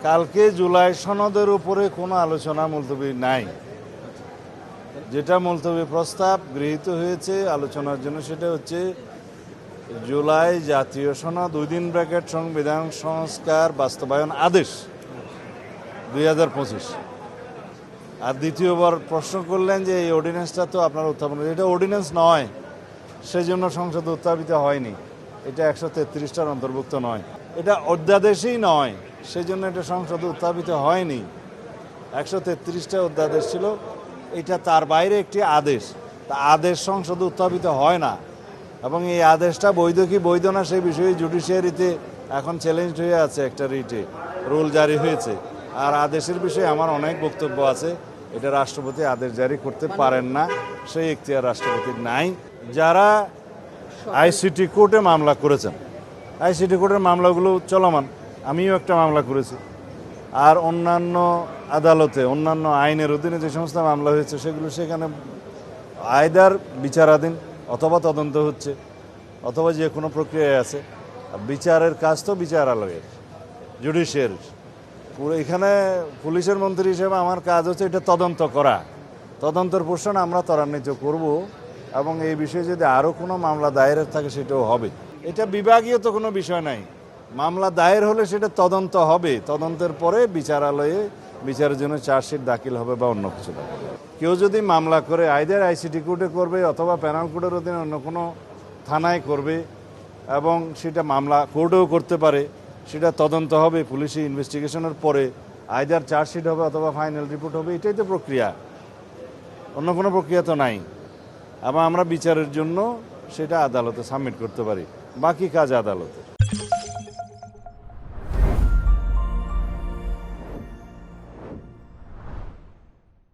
কালকে জুলাই সনদের উপরে কোনো আলোচনা মুলতবি নাই। যেটা মুলতবি প্রস্তাব গৃহীত হয়েছে আলোচনার জন্য সেটা হচ্ছে জুলাই জাতীয় সনদ উইদিন ব্র্যাকেট সংবিধান সংস্কার বাস্তবায়ন আদেশ 2025। আর দ্বিতীয়বার প্রশ্ন করলেন যে এই অর্ডিন্যান্সটা তো আপনারা উত্থাপন করেন, এটা অর্ডিন্যান্স নয়, সেই জন্য সংসদে উত্থাপিত হয়নি। এটা 133টার অন্তর্ভুক্ত নয়, এটা অধ্যাদেশই নয়, সেই জন্য এটা সংসদে উত্থাপিত হয়নি। 133টা অধ্যাদেশ ছিল, এটা তার বাইরে একটি আদেশ। তা আদেশ সংসদে উত্থাপিত হয় না, এবং এই আদেশটা বৈধ কি বৈধ না সেই বিষয়ে জুডিশিয়ারিতে এখন চ্যালেঞ্জ হয়ে আছে, একটা রিটে রুল জারি হয়েছে। আর আদেশের বিষয়ে আমার অনেক বক্তব্য আছে। এটা রাষ্ট্রপতি আদেশ জারি করতে পারেন না, সেই এখতিয়ার রাষ্ট্রপতির নাই। যারা আইসিটি কোর্টে মামলা করেছেন, আইসিটি কোর্টের মামলাগুলো চলমান, আমিও একটা মামলা করেছি। আর অন্যান্য আদালতে অন্যান্য আইনের অধীনে যে সমস্ত মামলা হয়েছে সেগুলো সেখানে আয়দার বিচারাধীন অথবা তদন্ত হচ্ছে অথবা যে কোনো প্রক্রিয়ায় আছে। আর বিচারের কাজ তো বিচারালয়ের, জুডিশিয়ারির। পুরো এখানে পুলিশের মন্ত্রী হিসেবে আমার কাজ হচ্ছে এটা তদন্ত করা, তদন্তের পোর্শন আমরা ত্বরান্বিত করব, এবং এই বিষয়ে যদি আরও কোনো মামলা দায়েরের থাকে সেটাও হবে। এটা বিভাগীয় তো কোনো বিষয় নাই, মামলা দায়ের হলে সেটা তদন্ত হবে, তদন্তের পরে বিচারালয়ে বিচারের জন্য চার্জশিট দাখিল হবে বা অন্য কিছু দাখিল হবে। কেউ যদি মামলা করে আইদার আইসিটি কোর্টে করবে অথবা প্যানেল কোর্টের অধীনে অন্য কোনো থানায় করবে, এবং সেটা মামলা কোর্টেও করতে পারে, সেটা তদন্ত হবে, পুলিশি ইনভেস্টিগেশনের পরে আইদার চার্জশিট হবে অথবা ফাইনাল রিপোর্ট হবে। এটাই তো প্রক্রিয়া, অন্য কোনো প্রক্রিয়া তো নাই। এবং আমরা বিচারের জন্য সেটা আদালতে সাবমিট করতে পারি, বাকি কাজ আদালতের।